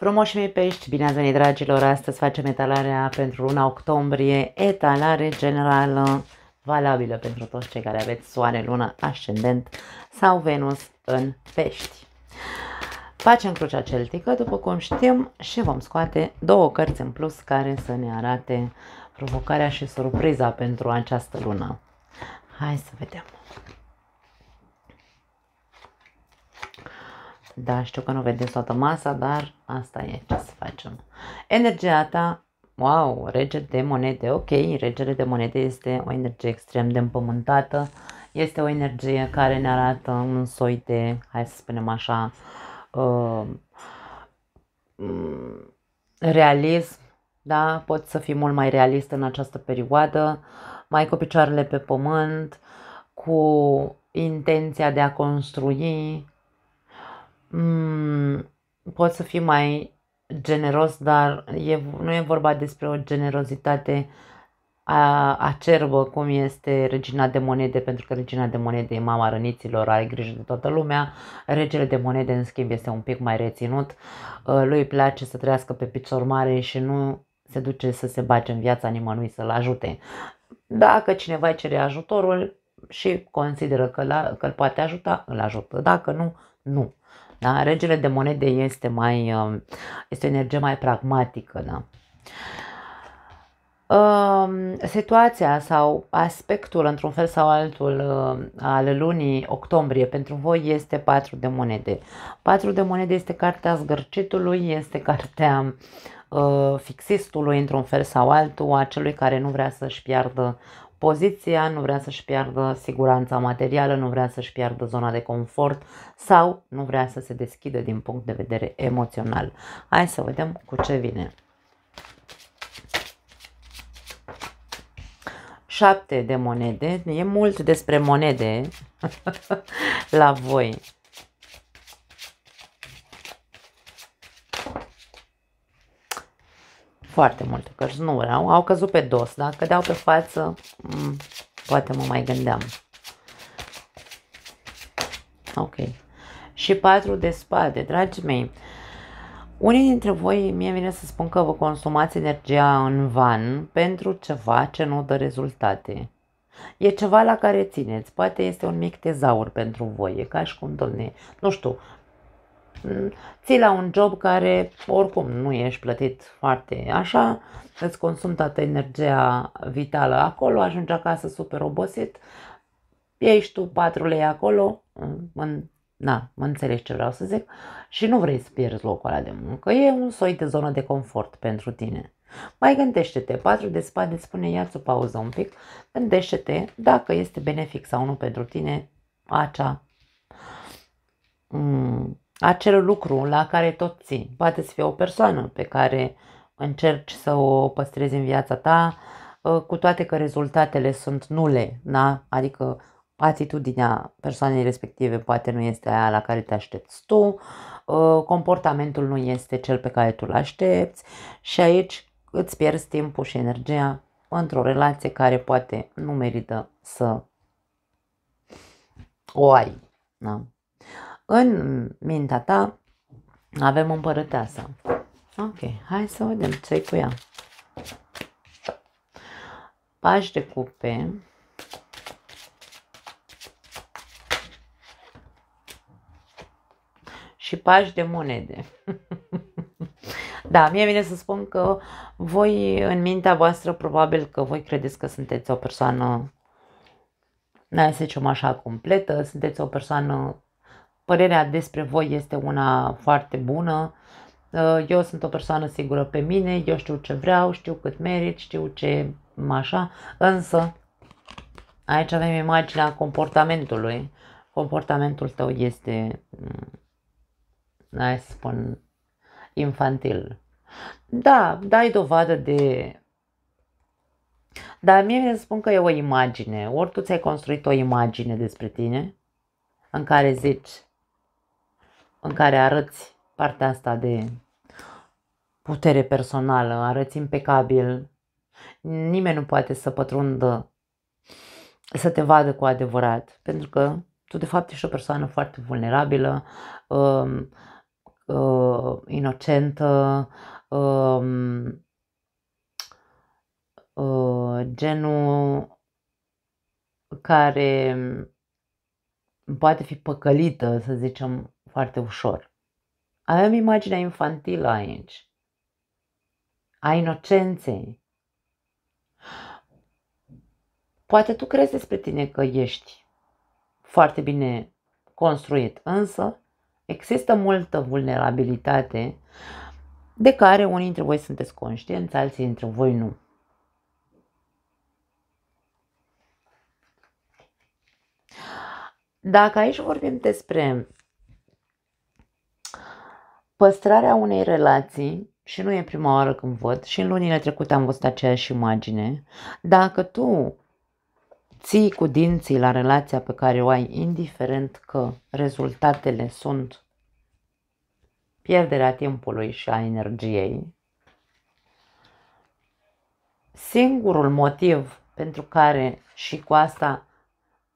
Frumoși mei pești, bine ați venit, dragilor! Astăzi facem etalarea pentru luna octombrie, etalare generală valabilă pentru toți cei care aveți soare, lună, ascendent sau Venus în pești. Facem crucea celtică, după cum știm, și vom scoate două cărți în plus care să ne arate provocarea și surpriza pentru această lună. Hai să vedem! Da, știu că nu vedeți toată masa, dar asta e ce să facem. Energia ta, wow, rege de monede, ok, regele de monede este o energie extrem de împământată, este o energie care ne arată un soi de, hai să spunem așa, realism, da, poți să fii mult mai realist în această perioadă, mai cu picioarele pe pământ, cu intenția de a construi. Poți să fii mai generos, dar nu e vorba despre o generozitate acerbă, cum este regina de monede, pentru că regina de monede e mama răniților, are grijă de toată lumea. Regele de monede, în schimb, este un pic mai reținut, lui îi place să trăiască pe picior mare și nu se duce să se bage în viața nimănui să-l ajute. Dacă cineva îi cere ajutorul și consideră că îl poate ajuta, îl ajută. Dacă nu, nu. Da? Regele de monede este o energie mai pragmatică. Da? Situația sau aspectul, într-un fel sau altul, al lunii octombrie pentru voi este 4 de monede. 4 de monede este cartea zgârcitului, este cartea fixistului, într-un fel sau altul, a celui care nu vrea să-și piardă poziția, nu vrea să-și piardă siguranța materială, nu vrea să-și piardă zona de confort sau nu vrea să se deschidă din punct de vedere emoțional. Hai să vedem cu ce vine. 7 de monede, e mult despre monede la voi. Foarte multe cărți, nu vreau, au căzut pe dos, dacă cădeau pe față, poate mă mai gândeam. Ok. Și 4 de spade, dragii mei. Unii dintre voi, mie vine să spun că vă consumați energia în van pentru ceva ce nu dă rezultate. E ceva la care țineți, poate este un mic tezaur pentru voi, e ca și cum, domne, nu știu, ții la un job care oricum nu ești plătit foarte așa, îți consumi toată energia vitală acolo, ajungi acasă super obosit, ești tu 4 lei acolo, mă înțelegi ce vreau să zic, și nu vrei să pierzi locul ăla de muncă, e un soi de zonă de confort pentru tine. Mai gândește-te, 4 de spade spune, ia-ți o pauză un pic, gândește-te dacă este benefic sau nu pentru tine acel lucru la care tot ții. Poate să fie o persoană pe care încerci să o păstrezi în viața ta, cu toate că rezultatele sunt nule, da? Adică atitudinea persoanei respective poate nu este aia la care te aștepți tu, comportamentul nu este cel pe care tu îl aștepți și aici îți pierzi timpul și energia într-o relație care poate nu merită să o ai. Da? În mintea ta avem împărăteasa. Ok, hai să vedem ce-i cu ea. Pași de cupe. Și pași de monede. Da, mie vine să spun că voi, în mintea voastră, probabil că voi credeți că sunteți o persoană, să zicem așa, completă, sunteți o persoană, părerea despre voi este una foarte bună, eu sunt o persoană sigură pe mine, eu știu ce vreau, știu cât merit, știu ce așa, însă aici avem imaginea comportamentului. Comportamentul tău este, hai să spun, infantil. Da, dai dovadă de... Dar mie mi-e să spun că e o imagine. Ori tu ți-ai construit o imagine despre tine, în care zici, în care arăți partea asta de putere personală, arăți impecabil, nimeni nu poate să pătrundă, să te vadă cu adevărat, pentru că tu de fapt ești o persoană foarte vulnerabilă, inocentă, genul care poate fi păcălită, să zicem, foarte ușor. Avem imaginea infantilă aici, a inocenței. Poate tu crezi despre tine că ești foarte bine construit, însă există multă vulnerabilitate de care unii dintre voi sunteți conștienți, alții dintre voi nu. Dacă aici vorbim despre păstrarea unei relații, și nu e prima oară când văd, și în lunile trecute am văzut aceeași imagine, dacă tu ții cu dinții la relația pe care o ai, indiferent că rezultatele sunt pierderea timpului și a energiei, singurul motiv pentru care, și cu asta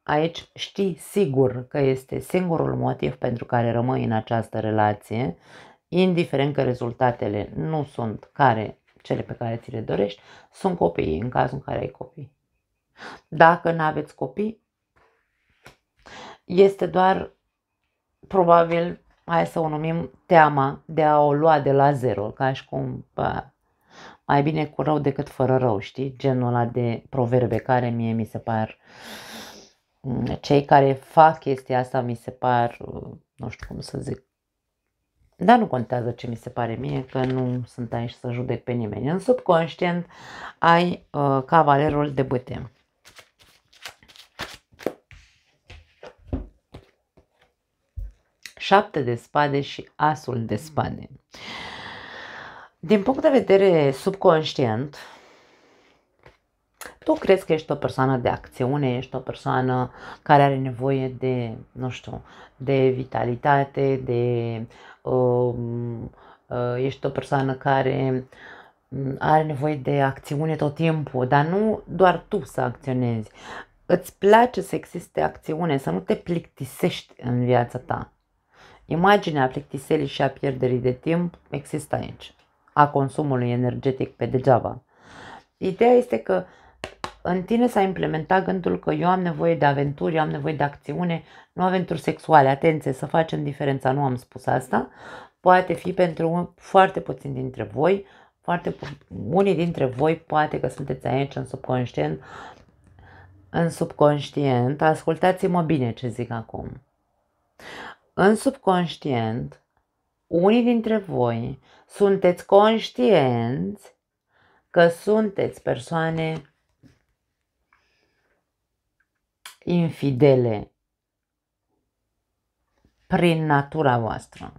aici știi sigur că este singurul motiv pentru care rămâi în această relație, indiferent că rezultatele nu sunt cele pe care ți le dorești, sunt copiii, în cazul în care ai copii. Dacă nu aveți copii, este doar probabil, hai să o numim, teama de a o lua de la zero, ca și cum mai bine cu rău decât fără rău, știi? Genul ăla de proverbe care mie mi se par, cei care fac chestia asta mi se par, nu știu cum să zic, dar nu contează ce mi se pare mie, că nu sunt aici să judec pe nimeni. În subconștient ai cavalerul de bâte. Șapte de spade și asul de spade. Din punct de vedere subconștient, tu crezi că ești o persoană de acțiune, ești o persoană care are nevoie de, nu știu, de vitalitate, ești o persoană care are nevoie de acțiune tot timpul, dar nu doar tu să acționezi. Îți place să existe acțiune, să nu te plictisești în viața ta. Imaginea plictiselii și a pierderii de timp există aici, a consumului energetic pe degeaba. Ideea este că în tine s-a implementat gândul că eu am nevoie de aventuri, eu am nevoie de acțiune, nu aventuri sexuale. Atenție, să facem diferența, nu am spus asta. Poate fi pentru foarte puțini dintre voi, unii dintre voi poate că sunteți aici în subconștient. În subconștient, ascultați-mă bine ce zic acum. În subconștient, unii dintre voi sunteți conștienți că sunteți persoane infidele prin natura voastră.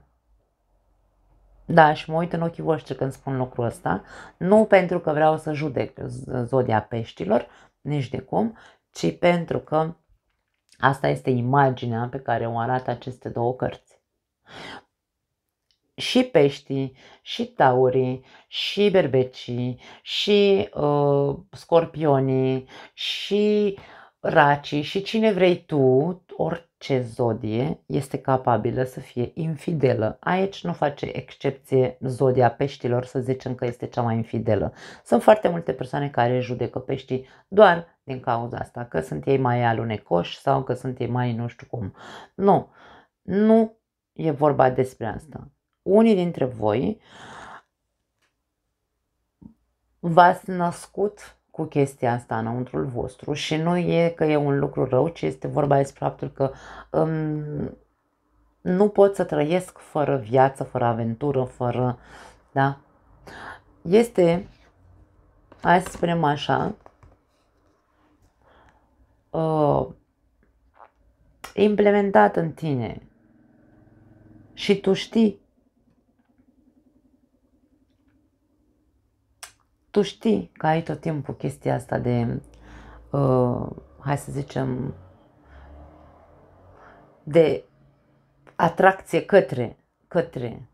Da, și mă uit în ochii voștri când spun lucrul ăsta, nu pentru că vreau să judec zodia peștilor, nici de cum, ci pentru că asta este imaginea pe care o arată aceste două cărți. Și peștii, și taurii, și berbecii, și scorpionii, și racii, și cine vrei tu, orice zodie este capabilă să fie infidelă. Aici nu face excepție zodia peștilor, să zicem că este cea mai infidelă. Sunt foarte multe persoane care judecă peștii doar din cauza asta, că sunt ei mai alunecoși sau că sunt ei mai nu știu cum. Nu, nu e vorba despre asta. Unii dintre voi v-ați născut cu chestia asta înăuntrul vostru și nu e că e un lucru rău, ci este vorba despre faptul că nu pot să trăiesc fără viață, fără aventură, fără, da? Este, hai să spunem așa, implementat în tine și tu știi. Tu știi că ai tot timpul chestia asta de, hai să zicem, de atracție către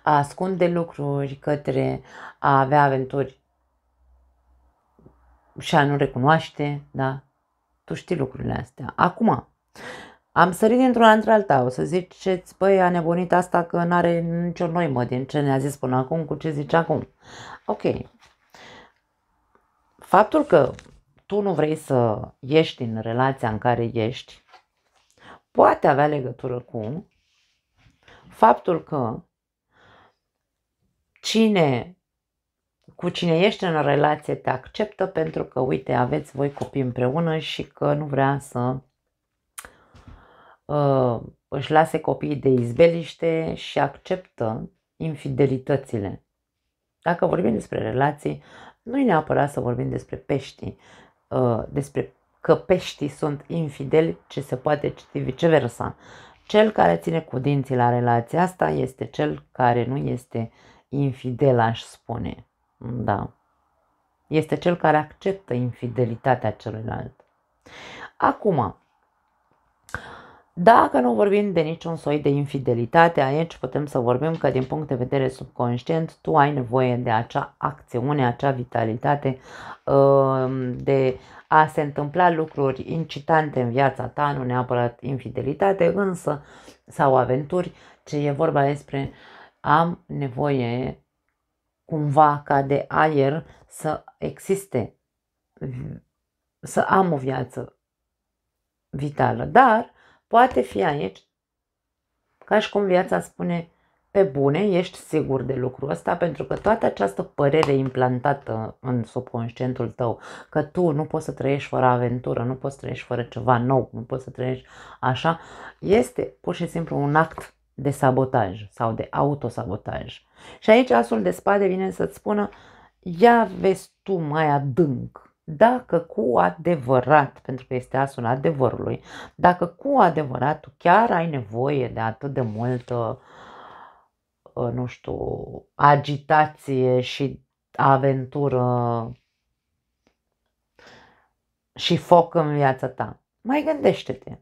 a ascunde lucruri, către a avea aventuri și a nu recunoaște, da? Tu știi lucrurile astea. Acum, Am sărit dintr-una într-alta, o să ziceți, băi, a nebunit asta că n-are nicio noimă din ce ne-a zis până acum cu ce zice acum. Ok. Faptul că tu nu vrei să ieși din relația în care ești, poate avea legătură cu faptul că cu cine ești în relație te acceptă pentru că, uite, aveți voi copii împreună și că nu vrea să își lase copiii de izbeliște și acceptă infidelitățile. Dacă vorbim despre relații, nu e neapărat să vorbim despre pești, despre că peștii sunt infideli, ce se poate citi viceversa. Cel care ține cu dinții la relația asta este cel care nu este infidel, aș spune. Da. Este cel care acceptă infidelitatea celuilalt. Acum, dacă nu vorbim de niciun soi de infidelitate, aici putem să vorbim că din punct de vedere subconștient tu ai nevoie de acea acțiune, acea vitalitate, de a se întâmpla lucruri incitante în viața ta, nu neapărat infidelitate, însă, sau aventuri, ce e vorba despre am nevoie cumva ca de aer să existe, să am o viață vitală, dar poate fi aici, ca și cum viața spune, pe bune, ești sigur de lucrul ăsta, pentru că toată această părere implantată în subconștientul tău, că tu nu poți să trăiești fără aventură, nu poți să trăiești fără ceva nou, nu poți să trăiești așa, este pur și simplu un act de sabotaj sau de autosabotaj. Și aici asul de spade vine să-ți spună, ia vezi tu mai adânc, dacă cu adevărat, pentru că este asul adevărului, dacă cu adevărat tu chiar ai nevoie de atât de multă, nu știu, agitație și aventură și foc în viața ta, mai gândește-te.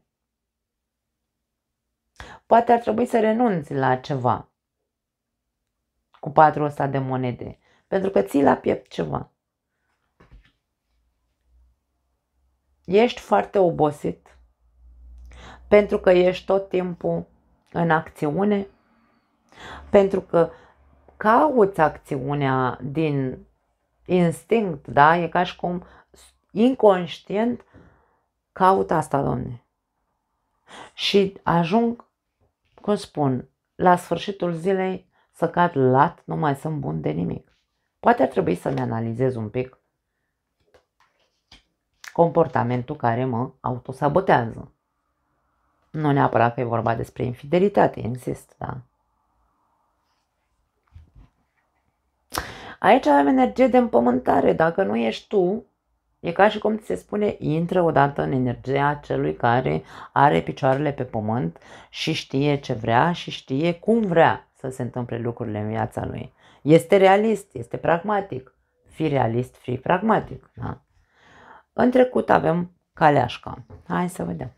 Poate ar trebui să renunți la ceva cu 4 ăsta de monede, pentru că ții la piept ceva. Ești foarte obosit pentru că ești tot timpul în acțiune, pentru că cauți acțiunea din instinct, da? E ca și cum inconștient caut asta, Doamne. Și ajung, cum spun, la sfârșitul zilei să cad lat, nu mai sunt bun de nimic. Poate ar trebui să-mi analizez un pic comportamentul care mă autosabotează. Nu neapărat că e vorba despre infidelitate, insist, da? Aici avem energie de împământare. Dacă nu ești tu, e ca și cum ți se spune, intră odată în energia celui care are picioarele pe pământ și știe ce vrea și știe cum vrea să se întâmple lucrurile în viața lui. Este realist, este pragmatic. Fii realist, fii pragmatic, da? În trecut avem caleașca. Hai să vedem.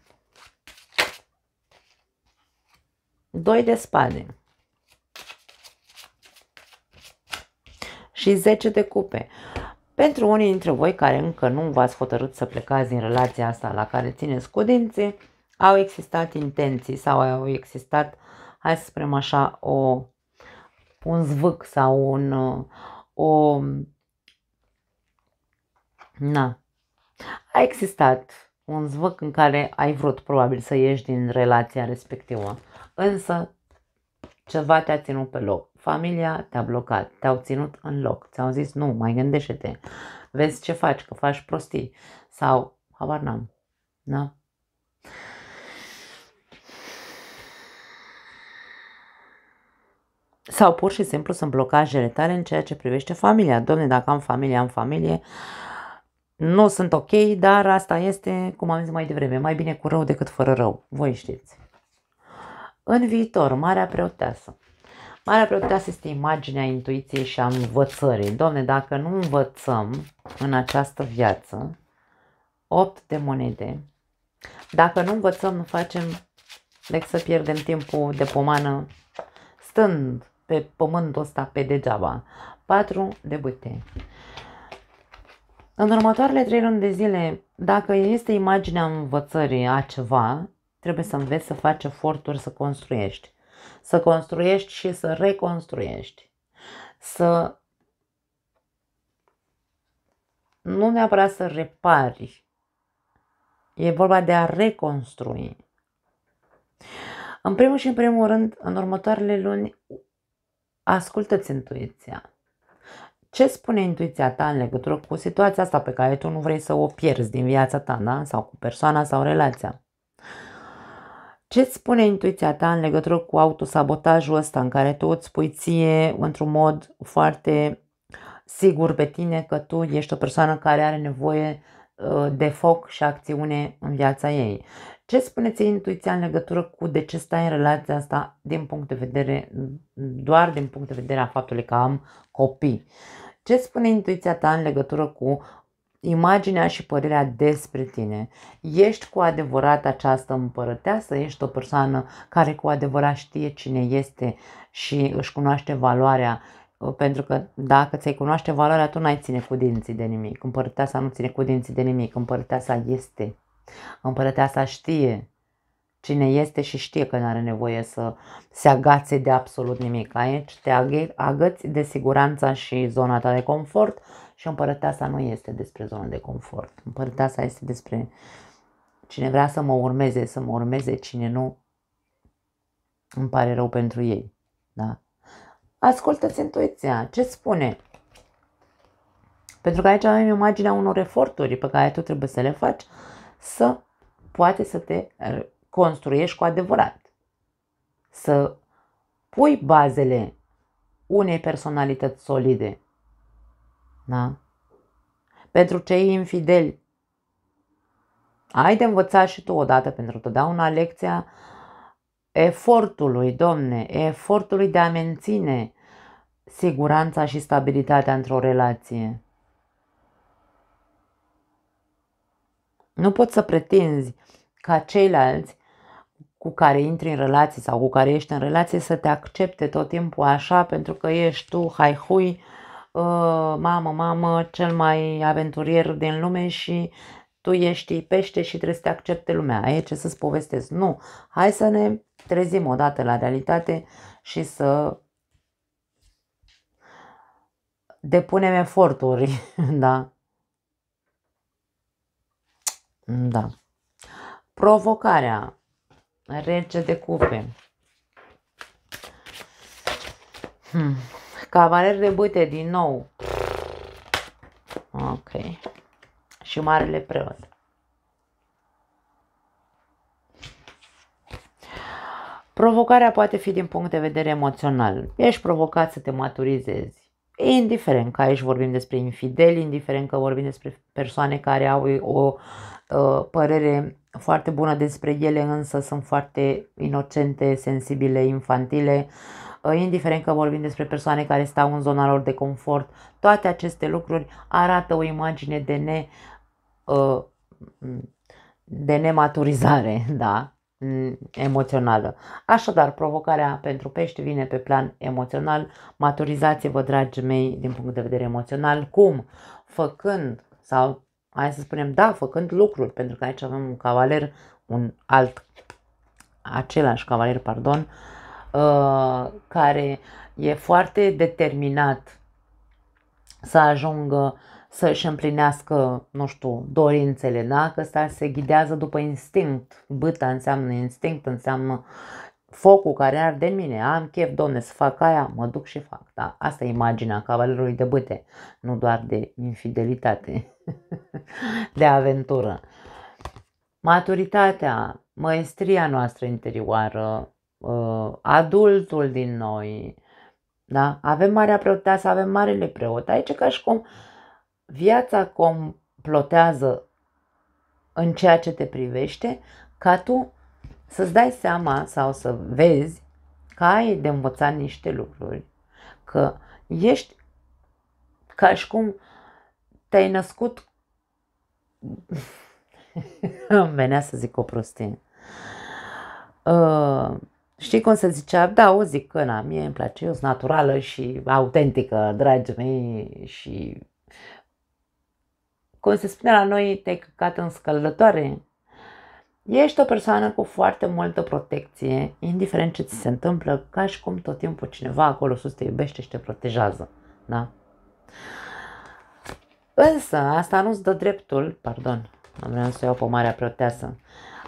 2 de spade. Și 10 de cupe. Pentru unii dintre voi care încă nu v-ați hotărât să plecați din relația asta la care țineți cu dinții, au existat intenții sau au existat, hai să spunem așa, un zvâc sau a existat un zvâc în care ai vrut probabil să ieși din relația respectivă, însă ceva te-a ținut pe loc. Familia te-a blocat, te-au ținut în loc, ți-au zis nu, mai gândește-te, vezi ce faci, că faci prostii sau habar n-am, da? Sau pur și simplu sunt blocajele tale în ceea ce privește familia. Doamne, dacă am familie, nu sunt ok, dar asta este, cum am zis mai devreme, mai bine cu rău decât fără rău, voi știți. În viitor, Marea Preoteasă. Marea Preoteasă este imaginea intuiției și a învățării. Doamne, dacă nu învățăm în această viață, 8 de monede, dacă nu învățăm, nu facem decât să pierdem timpul de pomană stând pe pământul ăsta pe degeaba. 4 de bâte. În următoarele 3 luni de zile, dacă este imaginea învățării a ceva, trebuie să înveți să faci eforturi să construiești. Să construiești și să reconstruiești. Nu neapărat să repari. E vorba de a reconstrui. În primul și în primul rând, în următoarele luni, ascultă-ți intuiția. Ce spune intuiția ta în legătură cu situația asta pe care tu nu vrei să o pierzi din viața ta, da? Sau cu persoana sau relația? Ce spune intuiția ta în legătură cu autosabotajul ăsta în care tu îți spui ție într-un mod foarte sigur pe tine că tu ești o persoană care are nevoie de foc și acțiune în viața ei? Ce spune ție intuiția în legătură cu de ce stai în relația asta doar din punct de vedere a faptului că am copii? Ce spune intuiția ta în legătură cu imaginea și părerea despre tine? Ești cu adevărat această împărăteasă? Ești o persoană care cu adevărat știe cine este și își cunoaște valoarea? Pentru că dacă ți-ai cunoaște valoarea, tu n-ai ține cu dinții de nimic. Împărăteasa nu ține cu dinții de nimic. Împărăteasa este. Împărăteasa știe cine este și știe că nu are nevoie să se agațe de absolut nimic. Aici te agăți de siguranța și zona ta de confort și împărăteasa nu este despre zona de confort. Împărăteasa este despre cine vrea să mă urmeze, cine nu, îmi pare rău pentru ei. Da? Ascultă-ți intuiția. Ce spune? Pentru că aici avem imaginea unor eforturi pe care tu trebuie să le faci să poate să te construiești cu adevărat. Să pui bazele unei personalități solide. Da? Pentru cei infideli, ai de învățat și tu odată pentru totdeauna lecția efortului, Domne, efortului de a menține siguranța și stabilitatea într-o relație. Nu poți să pretinzi ca ceilalți cu care intri în relație sau cu care ești în relație să te accepte tot timpul așa pentru că ești tu, hai-hui, mamă, cel mai aventurier din lume și tu ești pește și trebuie să te accepte lumea. Aia ce să-ți povestesc? Nu. Hai să ne trezim odată la realitate și să depunem eforturi, da? Da. Provocarea. Rege de cupe. Cavaler de bâte din nou. Ok. Și marele preot. Provocarea poate fi din punct de vedere emoțional. Ești provocat să te maturizezi. Indiferent că aici vorbim despre infideli, indiferent că vorbim despre persoane care au o părere foarte bună despre ele, însă sunt foarte inocente, sensibile, infantile, indiferent că vorbim despre persoane care stau în zona lor de confort, toate aceste lucruri arată o imagine de nematurizare, da? Emoțională. Așadar, provocarea pentru pești vine pe plan emoțional. Maturizați-vă, dragii mei, din punct de vedere emoțional. Cum? Făcând, sau hai să spunem, da, făcând lucruri, pentru că aici avem un cavaler, același cavaler, pardon, care e foarte determinat să ajungă să-și împlinească, nu știu, dorințele, da? Că ăsta se ghidează după instinct. Bâta înseamnă instinct, înseamnă focul care arde în mine. Am chef, Doamne, să fac aia, mă duc și fac. Da? Asta e imaginea cavalerului de bâte, nu doar de infidelitate, de aventură. Maturitatea, măestria noastră interioară, adultul din noi, da? Avem Marea Preoteasă, avem Marele Preot. Aici ca și cum viața complotează în ceea ce te privește, ca tu să-ți dai seama sau să vezi că ai de învățat niște lucruri, că ești ca și cum te-ai născut, îmi venea să zic o prostie. Știi cum se zicea? Da, o zic că na, mie îmi place, eu sunt naturală și autentică, dragii mei, și cum se spune la noi, te-ai căcat în scăldătoare. Ești o persoană cu foarte multă protecție, indiferent ce ți se întâmplă, ca și cum tot timpul cineva acolo sus te iubește și te protejează. Da? Însă, asta nu-ți dă dreptul, pardon, nu vreau să iau pe Marea Preoteasă,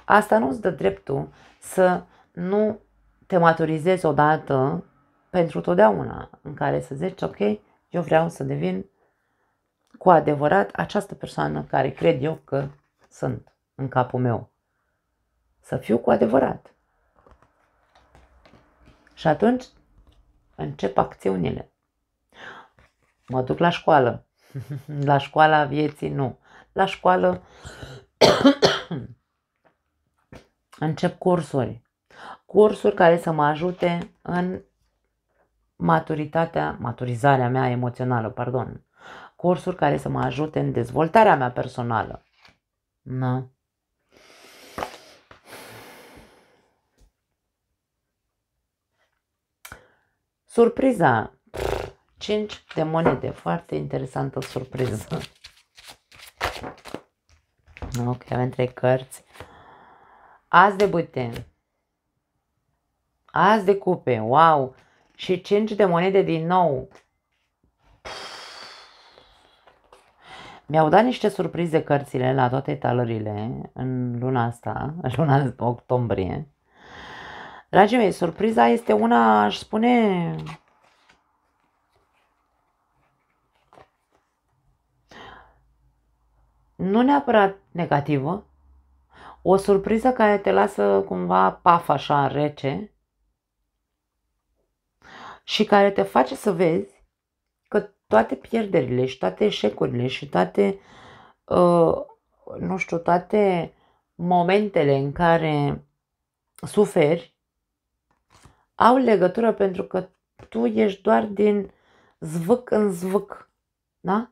asta nu-ți dă dreptul să nu te maturizezi odată pentru totdeauna, în care să zici, ok, eu vreau să devin cu adevărat această persoană care cred eu că sunt în capul meu. Să fiu cu adevărat. Și atunci încep acțiunile. Mă duc la școală. La școala vieții nu. La școală încep cursuri. Cursuri care să mă ajute în maturizarea mea emoțională, pardon. Cursuri care să mă ajute în dezvoltarea mea personală. Da. Surpriza. 5 de monede. Foarte interesantă surpriză. Ok, avem 3 cărți. As de bâte. As de cupe. Wow! Și 5 de monede din nou. Mi-au dat niște surprize cărțile la toate talările în luna asta, în luna octombrie. Dragii mei, surpriza este una, aș spune, nu neapărat negativă, o surpriză care te lasă cumva paf așa rece și care te face să vezi că toate pierderile și toate eșecurile și toate, nu știu, toate momentele în care suferi au legătură pentru că tu ești doar din zvâc în zvâc, da?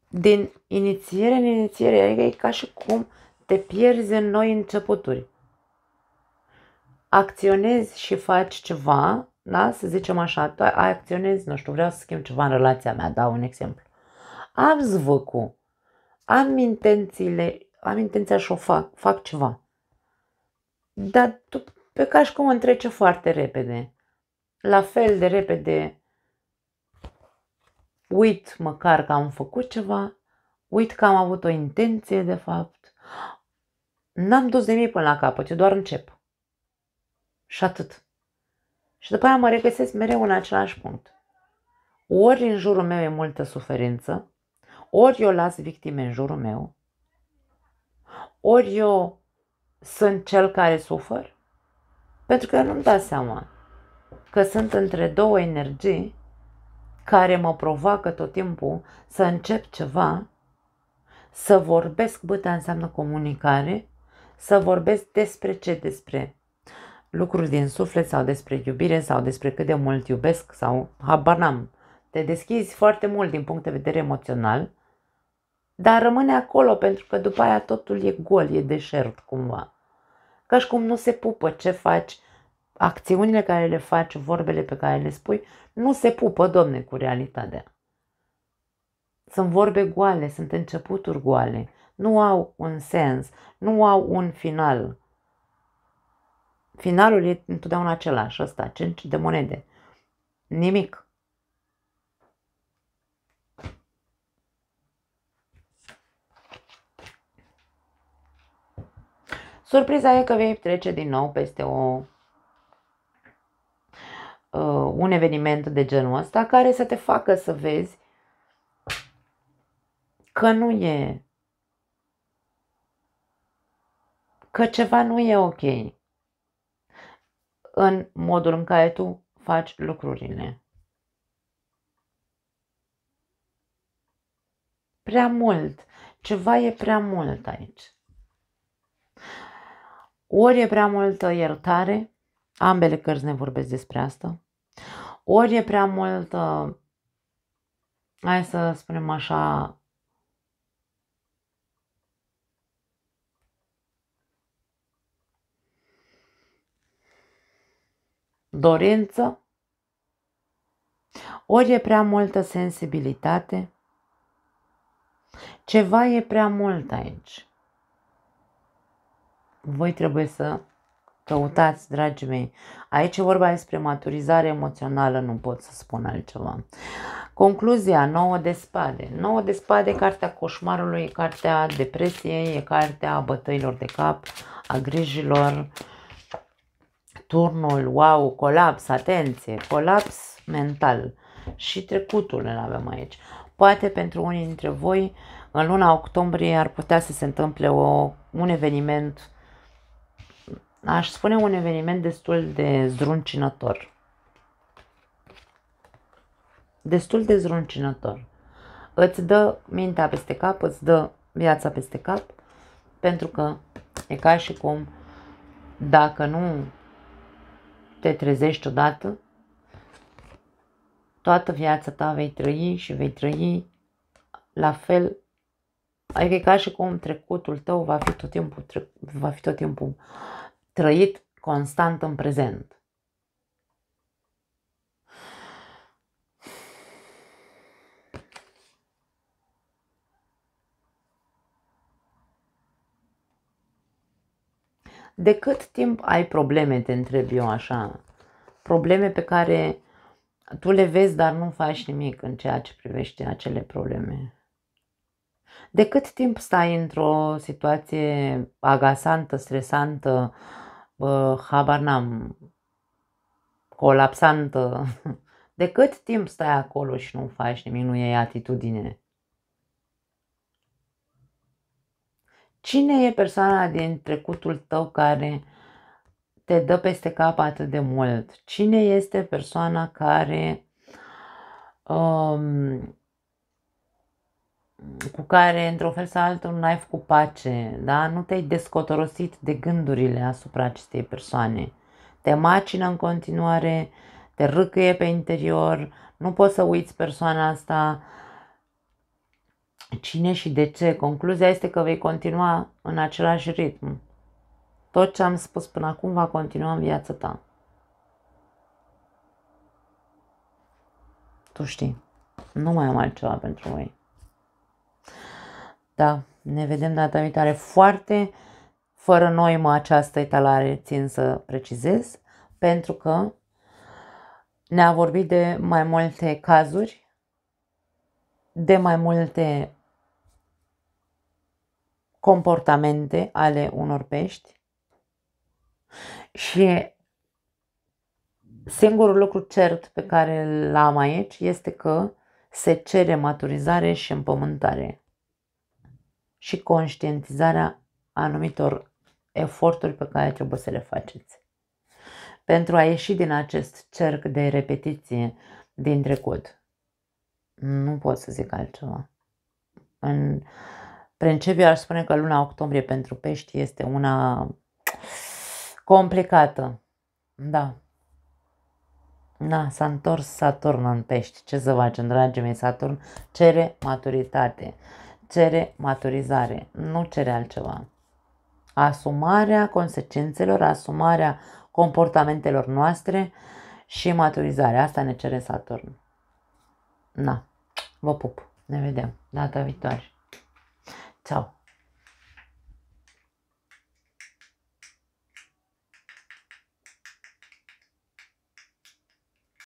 Din inițiere în inițiere, adică e ca și cum te pierzi în noi începuturi. Acționezi și faci ceva, da? Să zicem așa, tu acționezi, nu știu, vreau să schimb ceva în relația mea, dau un exemplu. Am zvâcul, am intenția și o fac ceva. Dar tu pe ca și cum îmi trece foarte repede. La fel de repede uit măcar că am făcut ceva, uit că am avut o intenție de fapt. N-am dus nimic până la capăt, eu doar încep. Și atât. Și după aia mă regăsesc mereu în același punct. Ori în jurul meu e multă suferință, ori eu las victime în jurul meu, ori eu sunt cel care sufer, pentru că eu nu-mi dau seama că sunt între două energii care mă provoacă tot timpul să încep ceva, să vorbesc, băta înseamnă comunicare, să vorbesc despre ce? Despre lucruri din suflet sau despre iubire sau despre cât de mult iubesc sau habar n-am. Te deschizi foarte mult din punct de vedere emoțional, dar rămâne acolo pentru că după aia totul e gol, e deșert cumva. Ca și cum nu se pupă ce faci, acțiunile care le faci, vorbele pe care le spui, nu se pupă, domne, cu realitatea. Sunt vorbe goale, sunt începuturi goale, nu au un sens, nu au un final. Finalul e întotdeauna același, ăsta, 5 de monede. Nimic. Surpriza e că vei trece din nou peste un eveniment de genul ăsta care să te facă să vezi că nu e, că ceva nu e ok în modul în care tu faci lucrurile. Prea mult. Ceva e prea mult aici. Ori e prea multă iertare, ambele cărți ne vorbesc despre asta, ori e prea multă, hai să spunem așa, dorință, ori e prea multă sensibilitate, ceva e prea mult aici. voi trebuie să căutați, dragii mei. Aici e vorba despre maturizare emoțională, nu pot să spun altceva. Concluzia, 9 de spade. 9 de spade, cartea coșmarului, cartea depresiei, e cartea bătăilor de cap, a grijilor, turnul, wow, colaps, atenție, colaps mental. Și trecutul îl avem aici. Poate pentru unii dintre voi, în luna octombrie ar putea să se întâmple un eveniment, aș spune un eveniment destul de zdruncinător. Destul de zdruncinător. Îți dă mintea peste cap, îți dă viața peste cap, pentru că e ca și cum dacă nu te trezești odată, toată viața ta vei trăi și vei trăi la fel. Adică e ca și cum trecutul tău va fi tot timpul trăit constant în prezent. De cât timp ai probleme, te întreb eu așa, probleme pe care tu le vezi, dar nu faci nimic în ceea ce privește acele probleme? De cât timp stai într-o situație agasantă, stresantă, habar n-am, colapsantă? De cât timp stai acolo și nu faci nimic, nu iei atitudine? Cine e persoana din trecutul tău care te dă peste cap atât de mult? Cine este persoana care cu care, într-un fel sau altul, nu ai făcut pace, da? Nu te-ai descotorosit de gândurile asupra acestei persoane. Te macină în continuare, te râcâie pe interior, nu poți să uiți persoana asta. Cine și de ce? Concluzia este că vei continua în același ritm. Tot ce am spus până acum va continua în viața ta. Tu știi. Nu mai am altceva pentru voi. Da, ne vedem data viitoare. Foarte fără noimă această etalare, țin să precizez, pentru că ne-a vorbit de mai multe cazuri, de mai multe comportamente ale unor pești și singurul lucru cert pe care îl am aici este că se cere maturizare și împământare și conștientizarea anumitor eforturi pe care trebuie să le faceți pentru a ieși din acest cerc de repetiție din trecut. Nu pot să zic altceva. În principiu aș spune că luna octombrie pentru pești este una complicată. Da. Da, s-a întors Saturn în pești. Ce să facem, dragii mei? Saturn cere maturitate, cere maturizare, nu cere altceva. Asumarea consecințelor, asumarea comportamentelor noastre și maturizarea. Asta ne cere Saturn. Na, vă pup. Ne vedem data viitoare. Ciao.